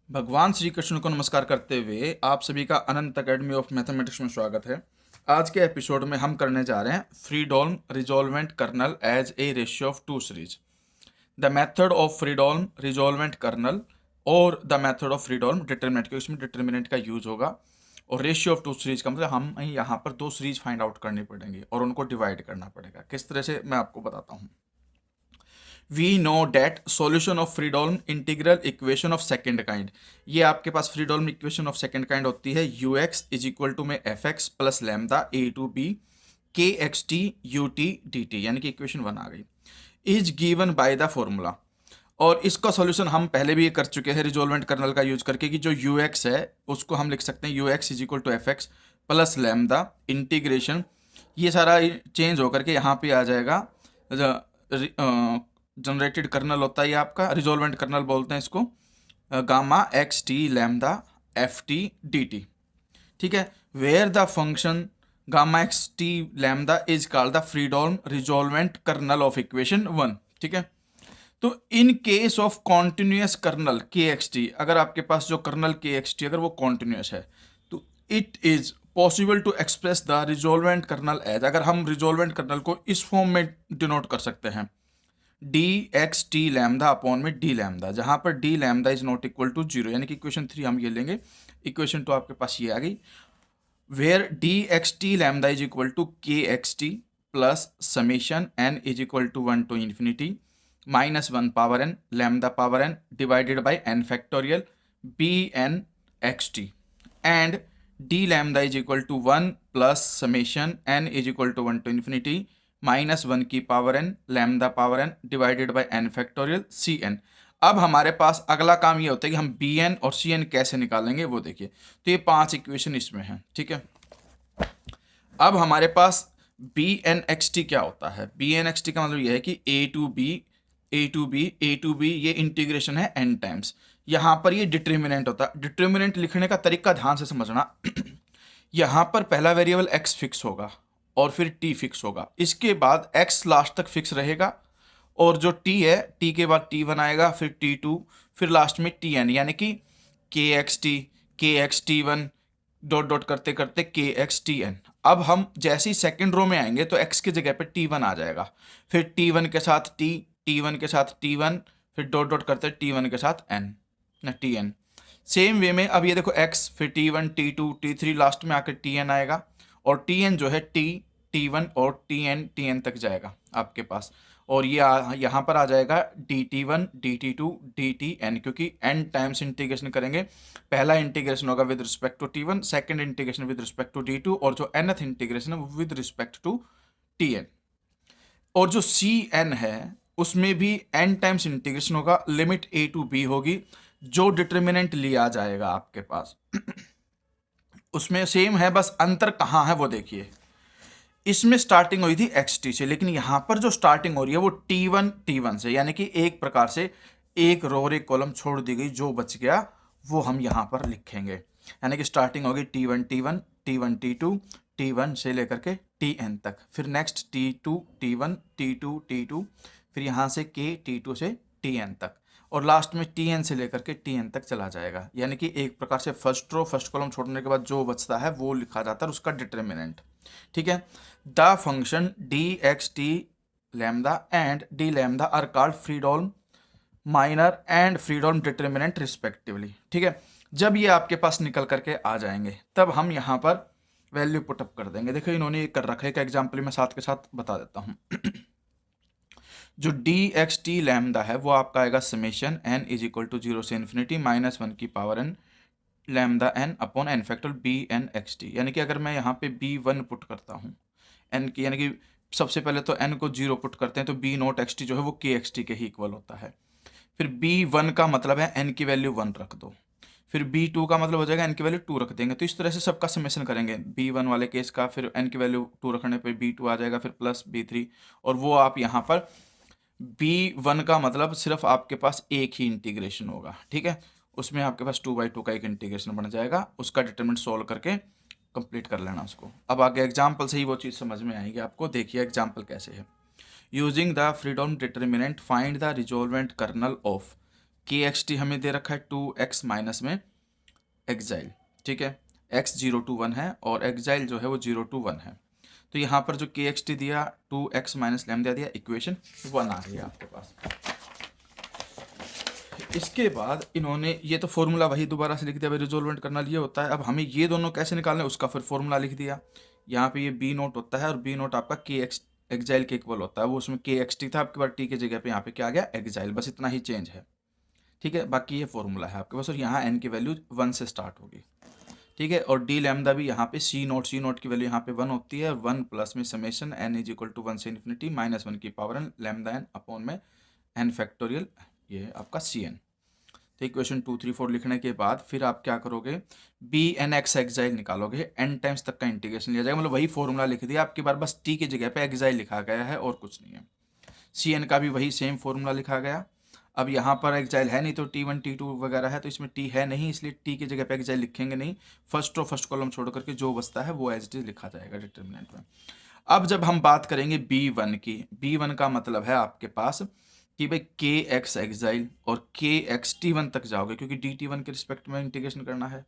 भगवान श्री कृष्ण को नमस्कार करते हुए आप सभी का अनंत अकेडमी ऑफ मैथमेटिक्स में स्वागत है। आज के एपिसोड में हम करने जा रहे हैं Fredholm resolvent kernel as a ratio of two series. The method of Fredholm resolvent kernel और the method of Fredholm determinant, क्योंकि इसमें डिटर्मिनेंट का यूज होगा। और रेशियो ऑफ टू सीरीज का मतलब हम यहाँ पर दो सीरीज फाइंड आउट करनी पड़ेंगी और उनको डिवाइड करना पड़ेगा। किस तरह से मैं आपको बताता हूँ। We know that solution of Fredholm integral equation of second kind. ये आपके पास Fredholm equation of second kind होती है u x is equal to में f x plus lambda a to b k x t u t d t, यानी कि equation 1 आ गई। Is given by the formula. और इसका सॉल्यूशन हम पहले भी कर चुके हैं रिजोल्वेंट कर्नल का यूज करके, कि जो यू एक्स है उसको हम लिख सकते हैं u x is equal to f x plus lambda integration, ये सारा चेंज होकर के यहाँ पे आ जाएगा। जनरेटेड कर्नल होता है ये आपका, रिजोल्वेंट कर्नल बोलते हैं इसको, gamma x t lambda f t d t. ठीक है, where the function gamma x t lambda is called the Fredholm resolvent kernel of equation 1। ठीक है, तो in case of continuous kernel k x t, अगर आपके पास जो colonel k x t अगर वो कॉन्टिन्यूस है तो it is possible to express the resolvent kernel as, अगर हम रिजोल्वेंट कर्नल को इस फॉर्म में डिनोट कर सकते हैं d x t lambda upon में डी लैम्डा, जहां पर d lambda is not equal to 0, यानी कि इक्वेशन 3 हम ये लेंगे। इक्वेशन 2 आपके पास ये आ गई, where d x t lambda is equal to k x t plus summation n is equal to 1 to infinity minus 1 power n lambda power n divided by n factorial b n x t, and d lambda is equal to 1 plus summation n is equal to 1 to infinity minus 1 की power n lambda power n divided by n factorial c n. अब हमारे पास अगला काम ये होता है कि हम बी एन और सी एन कैसे निकालेंगे वो देखिए। तो ये 5 इक्वेशन इसमें है। ठीक है, अब हमारे पास बी एन एक्स टी क्या होता है। बी एन एक्स टी का मतलब ये है कि a to b a to b a to b, ये इंटीग्रेशन है एन टाइम्स। यहाँ पर ये डिटर्मिनेंट होता है। डिटर्मिनेंट लिखने का तरीका ध्यान से समझना। यहाँ पर पहला वेरिएबल एक्स फिक्स होगा और फिर टी फिक्स होगा, इसके बाद एक्स लास्ट तक फिक्स रहेगा, और जो टी है टी के बाद टी1 आएगा, फिर टी2, फिर लास्ट में टी एन, यानी कि के x T one dot dot करते करते के एक्स टी एन। अब हम जैसे ही सेकेंड रो में आएंगे तो एक्स की जगह पे टी1 आ जाएगा, फिर टी1 के साथ टी1 के साथ टी1, फिर डॉट डॉट करते टी1 के साथ एन ना टी एन। सेम वे में अब ये देखो एक्स, फिर टी1 टी2 टी3, लास्ट में आकर टी एन आएगा, और टी एन जो है टी1 और टी एन तक जाएगा आपके पास, और ये यहाँ पर आ जाएगा d t one d t two d t n, क्योंकि एन टाइम्स इंटीग्रेशन करेंगे। पहला इंटीग्रेशन होगा विद रिस्पेक्ट टू टी1, second integration with respect to d two, और जो nth इंटीग्रेशन है वो with respect to t n. और जो सी एन है उसमें भी एन टाइम्स इंटीग्रेशन होगा, लिमिट ए टू बी होगी, जो डिटर्मिनेंट लिया जाएगा आपके पास उसमें सेम है, बस अंतर कहाँ है वो देखिए। इसमें स्टार्टिंग हुई थी एक्स टी से, लेकिन यहां पर जो स्टार्टिंग हो रही है वो टी वन से, यानी कि एक प्रकार से एक रो और एक कॉलम छोड़ दी गई, जो बच गया वो हम यहां पर लिखेंगे। यानी कि स्टार्टिंग होगी टी वन टी वन से लेकर के टी एन तक, फिर नेक्स्ट टी टू, फिर यहां से के टी2 से टी एन तक, और लास्ट में टी एन से लेकर के टी एन तक चला जाएगा। यानी कि एक प्रकार से फर्स्ट रो फर्स्ट कॉलम छोड़ने के बाद जो बचता है वो लिखा जाता है उसका डिटर्मिनेंट। ठीक है, the function d x t lambda and d lambda are called Fredholm minor and Fredholm determinant respectively. ठीक है, जब ये आपके पास निकल करके आ जाएंगे तब हम यहाँ पर वैल्यू पुटअप कर देंगे। देखो इन्होंने ये कर रखा है, एक एग्जाम्पल में साथ के साथ बता देता हूँ। जो डी एक्स टी लैम्डा है वो आपका आएगा summation n is equal to 0 से इन्फिनिटी माइनस 1 की power n lambda n upon n factorial b n x t. यानी कि अगर मैं यहाँ पे b1 पुट करता हूँ एन की, यानी कि सबसे पहले तो n को 0 पुट करते हैं तो b नॉट एक्स टी जो है वो के एक्स टी के ही इक्वल होता है। फिर b1 का मतलब है n की वैल्यू 1 रख दो, फिर b2 का मतलब हो जाएगा n की वैल्यू 2 रख देंगे। तो इस तरह से सबका समेशन करेंगे b1 वाले केस का, फिर n की वैल्यू 2 रखने पर b2 आ जाएगा, फिर प्लस b3, और वो आप यहाँ पर b1 का मतलब सिर्फ आपके पास एक ही इंटीग्रेशन होगा। ठीक है, उसमें आपके पास 2/2 का एक इंटीग्रेशन बन जाएगा, उसका डिटरमिनेंट सोल्व करके कंप्लीट कर लेना उसको। अब आगे एग्जाम्पल से ही वो चीज़ समझ में आएगी आपको। देखिए एग्जाम्पल कैसे है। Using the Fredholm determinant find the resolvent kernel of k x t हमें दे रखा है 2x माइनस में एक्साइल, ठीक है, x 0 to 1 है और एक्साइल जो है वो 0 to 1 है। तो यहाँ पर जो के एक्स टी दिया 2x माइनस लैम्डा दिया, इक्वेशन 1 आ गई आपके पास। इसके बाद इन्होंने ये तो फॉर्मूला वही दोबारा से लिख दिया, भाई रिजोल्वेंट करना ये होता है। अब हमें ये दोनों कैसे निकालना है उसका फिर फॉर्मूला लिख दिया। यहाँ पे ये बी नोट होता है और बी नोट आपका के एक्स एक्साइल के इक्वल होता है, वो उसमें के एक्स टी था, आपके पास टी के जगह पे यहाँ पे क्या आ गया एक्साइल, बस इतना ही चेंज है, ठीक है। बाकी ये फॉर्मूला है आपके पास और यहाँ एन की वैल्यू 1 से स्टार्ट होगी, ठीक है। और डी लैम्डा भी यहाँ पे सी नोट की वैल्यू यहाँ पे 1 होती है, 1 प्लस में summation n is equal to 1 से इन्फिनिटी माइनस 1 की power n lambda n upon में एन फैक्टोरियल, ये है आपका सी एन। तो इक्वेशन 2 3 4 लिखने के बाद फिर आप क्या करोगे, बी एन एक्स एक्साइल निकालोगे, एन टाइम्स तक का इंटीग्रेशन लिया जाएगा, मतलब वही फॉर्मूला लिख दिया आपकी बार, बस टी की जगह पे एक्साइल लिखा गया है और कुछ नहीं है। सी एन का भी वही सेम फॉर्मूला लिखा गया। अब यहाँ पर एक्साइल है नहीं तो T1 T2 वगैरह है, तो इसमें टी है नहीं, इसलिए टी की जगह पे एक्साइल लिखेंगे नहीं, फर्स्ट कॉलम छोड़ करके जो बचता है वो एज इट इज लिखा जाएगा डिटर्मिनेंट में। अब जब हम बात करेंगे B1 की, B1 का मतलब है आपके पास कि भाई के एक्स एक्साइल और के एक्स T1 तक जाओगे, क्योंकि DT1 के रिस्पेक्ट में इंटीग्रेशन करना है,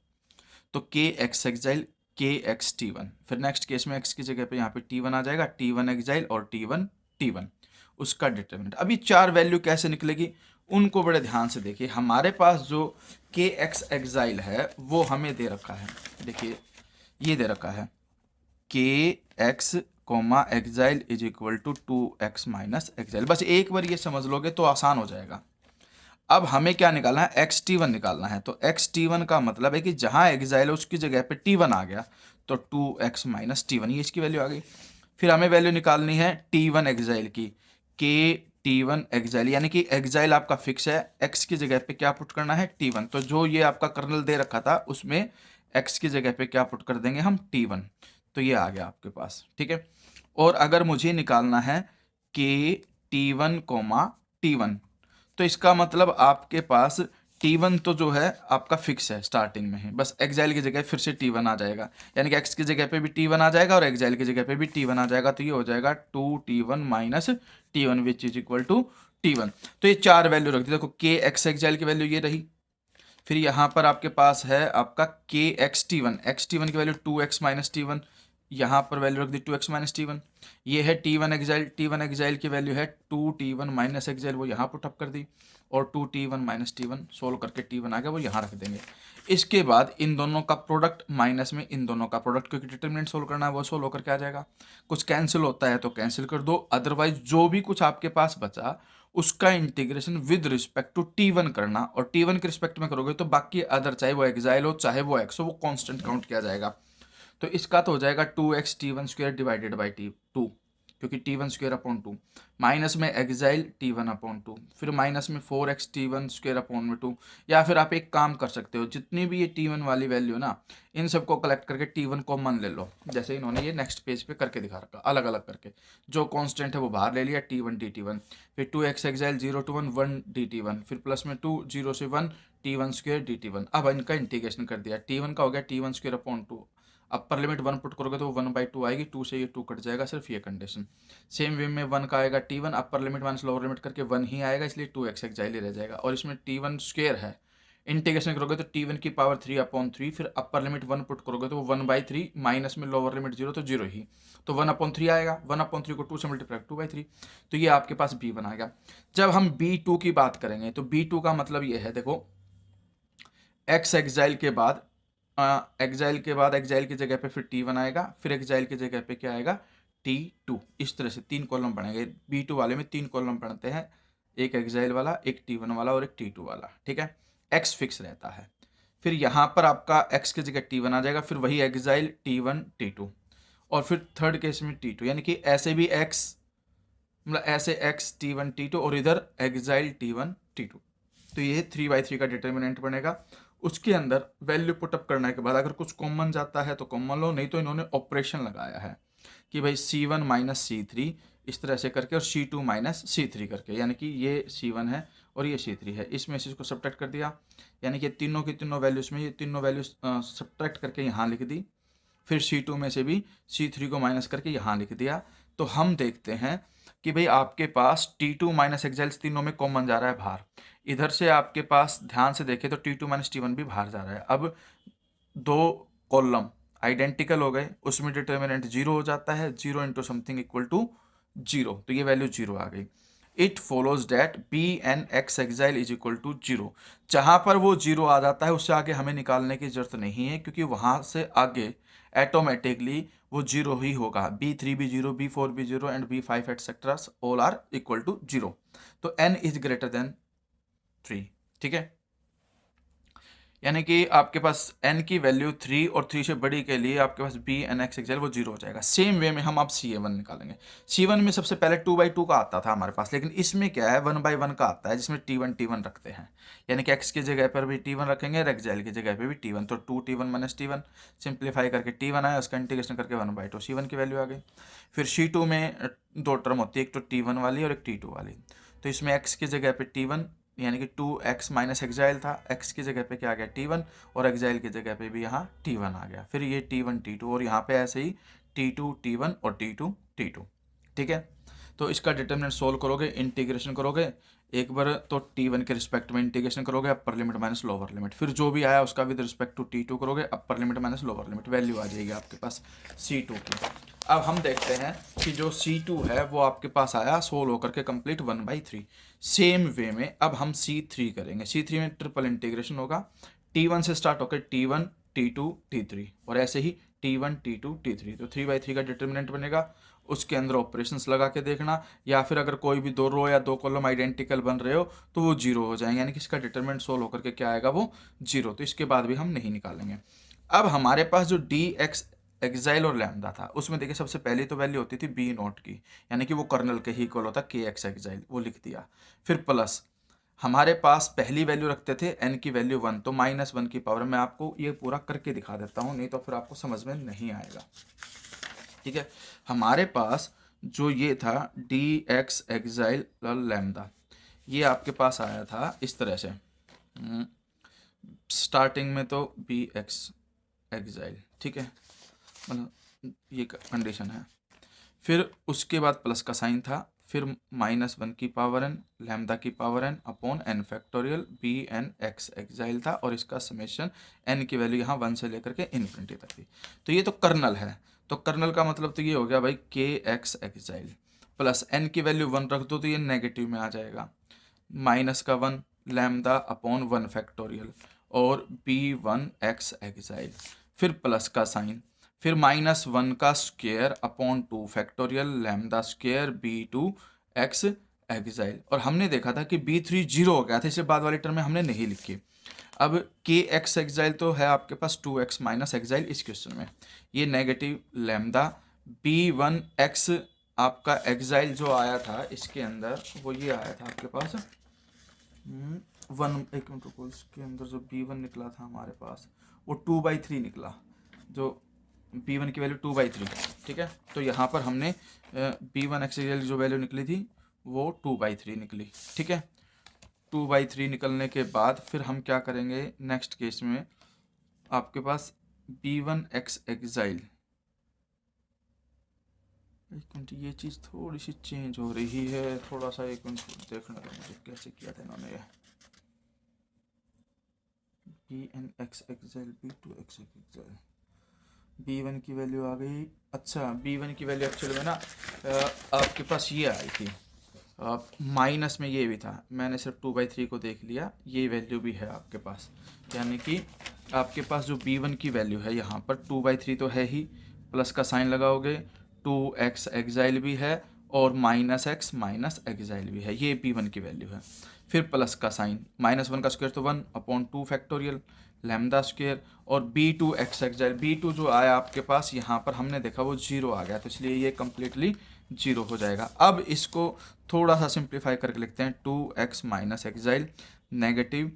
तो के एक्स एक्साइल के एक्स T1, फिर नेक्स्ट केस में एक्स की जगह पे यहाँ पे T1 आ जाएगा, T1 एक्साइल और T1 उसका डिटर्मिनेंट। अभी 4 वैल्यू कैसे निकलेगी उनको बड़े ध्यान से देखिए। हमारे पास जो के एक्स एक्साइल है वो हमें दे रखा है, देखिए ये दे रखा है के एक्स कोमा एक्साइल is equal to 2x minus एक्साइल, बस एक बार ये समझ लोगे तो आसान हो जाएगा। अब हमें क्या निकालना है, XT1 निकालना है, तो XT1 का मतलब है कि जहाँ एक्साइल है उसकी जगह पे T1 आ गया, तो 2x माइनस T1, ये इसकी वैल्यू आ गई। फिर हमें वैल्यू निकालनी है T1 एक्साइल की, के T1 एक्साइल, यानी कि एक्साइल आपका फिक्स है, x की जगह पे क्या पुट करना है T1, तो जो ये आपका कर्नल दे रखा था उसमें x की जगह पे क्या पुट कर देंगे हम T1, तो ये आ गया आपके पास, ठीक है। और अगर मुझे निकालना है के T1 कोमा T1, तो इसका मतलब आपके पास T1 तो जो है आपका फिक्स है स्टार्टिंग में है, बस एक्साइल की जगह फिर से T1 आ जाएगा, यानी कि x की जगह पे भी T1 आ जाएगा और एक्साइल की जगह पे भी T1 आ जाएगा, तो ये हो जाएगा 2T1 minus T1 which is equal to T1। तो ये 4 वैल्यू रख दी, देखो के एक्स एक्साइल की वैल्यू ये रही, फिर यहाँ पर आपके पास है आपका के एक्स T1 की वैल्यू 2x माइनस T1, यहाँ पर वैल्यू रख दी 2x माइनस T1, ये है T1 एक्साइल की वैल्यू है 2T1 माइनस एक्साइल, वो यहाँ पुटअप कर दी, और 2T1 माइनस T1 सोल्व करके T1 आ गया, वो यहाँ रख देंगे। इसके बाद इन दोनों का प्रोडक्ट माइनस में इन दोनों का प्रोडक्ट, क्योंकि डिटरमिनेंट सोल्व करना है वो सोल्व होकर के आ जाएगा। कुछ कैंसिल होता है तो कैंसिल कर दो, अदरवाइज जो भी कुछ आपके पास बचा उसका integration with respect to T1 करना, और T1 के रिस्पेक्ट में करोगे तो बाकी अदर चाहे वो एक्साइल हो चाहे वो एक्स हो वो कांस्टेंट काउंट किया जाएगा। तो इसका तो हो जाएगा 2x T1 square divided by T2, क्योंकि T1 स्क्वायर अपॉन 2, माइनस में एक्साइल T1 अपॉन 2, फिर माइनस में 4x T1 स्क्वायर अपॉन में 2, या फिर आप एक काम कर सकते हो, जितनी भी ये T1 वाली वैल्यू ना इन सबको कलेक्ट करके T1 कॉमन ले लो, जैसे इन्होंने ये नेक्स्ट पेज पे करके दिखा रखा, अलग अलग करके जो कांस्टेंट है वो बाहर ले लिया T1 DT1, फिर 2x एक्साइल 0 to 1 1 DT1, फिर प्लस में 2 0 से 1 T1 स्क्वायर DT1। अब इनका इंटीग्रेशन कर दिया, T1 का हो गया T1 square upon 2, upper limit 1 put करोगे तो 1/2 आएगी, 2 से ये 2 कट जाएगा, सिर्फ ये कंडीशन। सेम वे में 1 का आएगा T1, अपर लिमिट माइनस लोअर लिमिट करके 1 ही आएगा, इसलिए 2x एक्साइल ही रह जाएगा, और इसमें T1 स्क्वायर है, इंटीग्रेशन करोगे तो T1 की पावर 3/3, फिर अपर लिमिट 1 पुट करोगे तो 1/3 माइनस में लोअर लिमिट 0 तो 0 ही, तो 1/3 आएगा, 1/3 को 2 से मल्टीप्लाई 2/3, तो ये आपके पास B1 आ गया। जब हम B2 की बात करेंगे तो B2 का मतलब ये है, देखो x एक्साइल के बाद एक्साइल की जगह पे फिर T1 आएगा, फिर एक्साइल की जगह पे क्या आएगा T2, इस तरह से 3 कॉलम बनेंगे। B2 वाले में 3 कॉलम बनते हैं, एक एक्साइल वाला, एक T1 वाला और एक T2 वाला, ठीक है। x फिक्स रहता है, फिर यहाँ पर आपका x की जगह T1 आ जाएगा, फिर वही एक्साइल T1 T2, और फिर थर्ड केस में T2, यानी कि ऐसे भी x मतलब ऐसे x T1 T2 और इधर एक्साइल T1 T2, तो ये 3/3 का डिटर्मिनेंट बनेगा। उसके अंदर वैल्यू पुटअप करने के बाद अगर कुछ कॉमन जाता है तो कॉमन लो, नहीं तो इन्होंने ऑपरेशन लगाया है कि भाई C1 माइनस C3 इस तरह से करके और C2 माइनस C3 करके, यानी कि ये C1 है और ये C3 है, इसमें से इसको सब्ट्रैक्ट कर दिया, यानी कि तीनों की तीनों वैल्यूज में ये तीनों वैल्यूज सब्ट्रैक्ट करके यहाँ लिख दी, फिर C2 में से भी C3 को माइनस करके यहाँ लिख दिया, तो हम देखते हैं कि भाई आपके पास T2 माइनस एक्साइल तीनों में कॉमन जा रहा है बाहर। इधर से आपके पास ध्यान से देखें तो T2 माइनस T1 भी बाहर जा रहा है। अब दो कॉलम आइडेंटिकल हो गए, उसमें डिटर्मिनेंट जीरो हो जाता है, zero into something equal to zero, तो ये वैल्यू जीरो आ गई। It follows that b n x एक्साइल इज इक्वल टू जीरो। जहां पर वो जीरो आ जाता है उससे आगे हमें निकालने की जरूरत नहीं है, क्योंकि वहां से आगे ऑटोमेटिकली वो जीरो ही होगा। B3 भी जीरो, B4 भी zero and B5 etcetera all are equal to zero. तो n इज ग्रेटर देन 3। ठीक है, यानी कि आपके पास n की वैल्यू 3 और 3 से बड़ी के लिए आपके पास बी एन एक्स एक्सएल वो जीरो हो जाएगा। सेम वे में हम अब CA1 निकालेंगे। C1 में सबसे पहले 2/2 का आता था हमारे पास, लेकिन इसमें क्या है 1/1 का आता है, जिसमें T1 रखते हैं। यानी कि x की जगह पर भी T1 रखेंगे और एक्सएल की जगह पर भी T1। तो 2T1 माइनस T1 सिंप्लीफाई करके T1 आया, उसका इंटीग्रेशन करके 1/2 C1 की वैल्यू आ गई। फिर C2 में दो टर्म होती है, एक तो T1 वाली और एक T2 वाली। तो इसमें x की जगह पे T1 यानी कि 2x माइनस एक्साइल था, x की जगह पे क्या आ गया T1 और एक्साइल की जगह पे भी यहाँ T1 आ गया। फिर ये T1 T2 और यहाँ पे ऐसे ही T2 T1 और T2 T2। ठीक है, तो इसका डिटर्मिनेंट सोल्व करोगे, इंटीग्रेशन करोगे, एक बार तो T1 के रिस्पेक्ट में इंटीग्रेशन करोगे upper limit minus lower limit, फिर जो भी आया उसका विद रिस्पेक्ट टू T2 करोगे upper limit minus lower limit, value आ जाएगी आपके पास C2 की। अब हम देखते हैं कि जो C2 है वो आपके पास आया सोल्व होकर के कंप्लीट 1/3। सेम वे में अब हम C3 करेंगे। C3 में ट्रिपल इंटीग्रेशन होगा, T1 से स्टार्ट होकर T1 T2 T3 और ऐसे ही T1 T2 T3। तो 3/3 का डिटर्मिनेंट बनेगा, उसके अंदर ऑपरेशंस लगा के देखना, या फिर अगर कोई भी दो रो या दो कॉलम आइडेंटिकल बन रहे हो तो वो जीरो हो जाएंगे, यानी कि इसका डिटर्मिनेंट सोल्व होकर के क्या आएगा वो जीरो। तो इसके बाद भी हम नहीं निकालेंगे। अब हमारे पास जो डी एक्स एक्साइल और लैम्डा था उसमें देखिए सबसे पहली तो वैल्यू होती थी B0 की, यानी कि वो कर्नल के ही इक्वल होता KX एक्साइल, वो लिख दिया। फिर प्लस हमारे पास पहली वैल्यू रखते थे n की वैल्यू 1, तो -1 की पावर। मैं आपको ये पूरा करके दिखा देता हूँ, नहीं तो फिर आपको समझ में नहीं आएगा। ठीक है, हमारे पास जो ये था डी एक्स एक्साइल लैम्डा, ये आपके पास आया था इस तरह से। स्टार्टिंग में तो बी एक्स एक्साइल, ठीक है, मतलब ये कंडीशन है। फिर उसके बाद प्लस का साइन था, फिर -1 की पावर n लैम्डा की power n upon n factorial b n x एक्साइल था, और इसका समेशन n की वैल्यू यहाँ 1 से लेकर के इन्फिनिटी तक थी। तो ये तो कर्नल है, तो कर्नल का मतलब तो ये हो गया भाई KX एक्साइल प्लस n की वैल्यू 1 रख दो तो ये नेगेटिव में आ जाएगा, माइनस का 1 लैम्डा अपॉन 1 फैक्टोरियल और B1X एक्साइल, फिर प्लस का साइन, फिर -1 का square upon 2 factorial lambda square B2X एक्साइल। और हमने देखा था कि B3 जीरो हो गया था, इससे बाद वाली टर्म में हमने नहीं लिखी। अब KX एक्साइल तो है आपके पास 2x माइनस एक्साइल इस क्वेश्चन में, ये नेगेटिव लैम्डा B1X आपका एक्साइल जो आया था इसके अंदर वो ये आया था आपके पास 1, एक मिनट रुको, इसके अंदर जो B1 निकला था हमारे पास वो 2/3 निकला, जो B1 की वैल्यू 2/3। ठीक है, तो यहाँ पर हमने B1 एक्साइल जो वैल्यू निकली थी वो 2/3 निकली। ठीक है, 2/3 निकलने के बाद फिर हम क्या करेंगे नेक्स्ट केस में, आपके पास B1X एक्साइल, एक मिनट ये चीज़ थोड़ी सी चेंज हो रही है, थोड़ा सा एक मिनट देखना था मुझे कैसे किया था इन्होंने ये। B1X exile B2X exile, B1 की वैल्यू आ गई। अच्छा, B1 की वैल्यू एक्चुअली में ना आपके पास ये आई थी, माइनस में ये भी था, मैंने सिर्फ 2/3 को देख लिया, ये वैल्यू भी है आपके पास, यानी कि आपके पास जो B1 की वैल्यू है यहाँ पर 2/3 तो है ही, प्लस का साइन लगाओगे 2x एक्साइल भी है और -x माइनस एक्साइल भी है, ये B1 की वैल्यू है। फिर प्लस का साइन, -1 का स्क्वायर तो 1 अपॉन 2 फैक्टोरियल लैम्डा स्क्वायर और B2X एक्साइल, B2 जो आया आपके पास यहाँ पर हमने देखा वो जीरो आ गया, तो इसलिए ये कम्प्लीटली जीरो हो जाएगा। अब इसको थोड़ा सा सिंप्लीफाई करके लिखते हैं 2x माइनस एक्साइल नेगेटिव,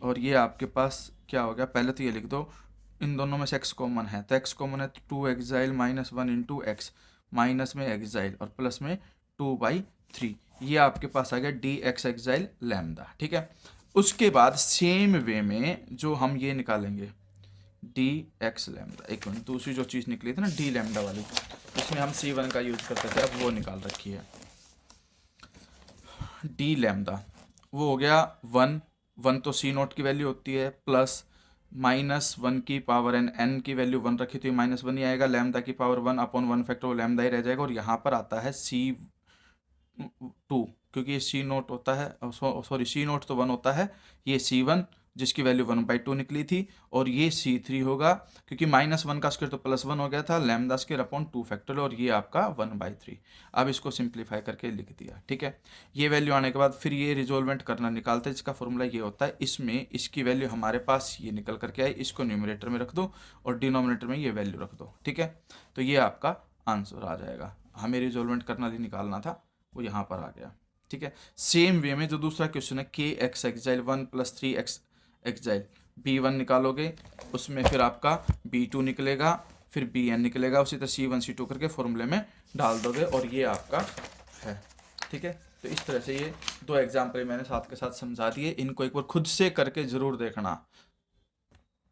और ये आपके पास क्या हो गया, पहले तो ये लिख दो, इन दोनों में से x कॉमन है तो x कॉमन है तो 2 एक्साइल -1 इंटू एक्स, माइनस में एक्साइल और प्लस में 2/3, ये आपके पास आ गया dx एक्साइल लैम्डा। ठीक है, उसके बाद सेम वे में जो हम ये निकालेंगे डी एक्स लैम्डा। एक मिनट, दूसरी जो चीज़ निकली थी ना डी लैम्डा वाली, इसमें हम C1 का यूज करते थे, अब वो निकाल रखी है। डी लैम्डा वो हो गया 1, 1 तो C0 की वैल्यू होती है, प्लस -1 की पावर n की वैल्यू 1 रखी तो -1 ही आएगा, लैम्डा की पावर 1/1 फैक्टर वो लैम्डा ही रह जाएगा। और यहाँ पर आता है C2, क्योंकि ये C0 होता है, सॉरी C0 तो 1 होता है, ये C1 जिसकी वैल्यू 1/2 निकली थी, और ये C3 होगा क्योंकि -1 का स्क्वायर तो +1 हो गया था, लैम्डा स्क्वायर अपॉन 2 फैक्टोरियल, और ये आपका 1/3। अब इसको सिंप्लीफाई करके लिख दिया, ठीक है। ये वैल्यू आने के बाद फिर ये रिजोल्वेंट करना निकालते हैं, जिसका फॉर्मूला ये होता है, इसमें इसकी वैल्यू हमारे पास ये निकल करके आई, इसको न्यूमरेटर में रख दो और डिनोमिनेटर में ये वैल्यू रख दो, ठीक है। तो ये आपका आंसर आ जाएगा। हमें रिजोल्वेंट करना ही निकालना था, वो यहाँ पर आ गया, ठीक है। सेम वे में जो दूसरा क्वेश्चन है के x exile 1 + 3x exile B1 निकालोगे, उसमें फिर आपका B2 निकलेगा, फिर BN निकलेगा, उसी तरह C1 C2 करके फॉर्मूले में डाल दोगे और ये आपका है, ठीक है। तो इस तरह से ये 2 एग्जाम्पल मैंने साथ के साथ समझा दिए, इनको एक बार खुद से करके ज़रूर देखना,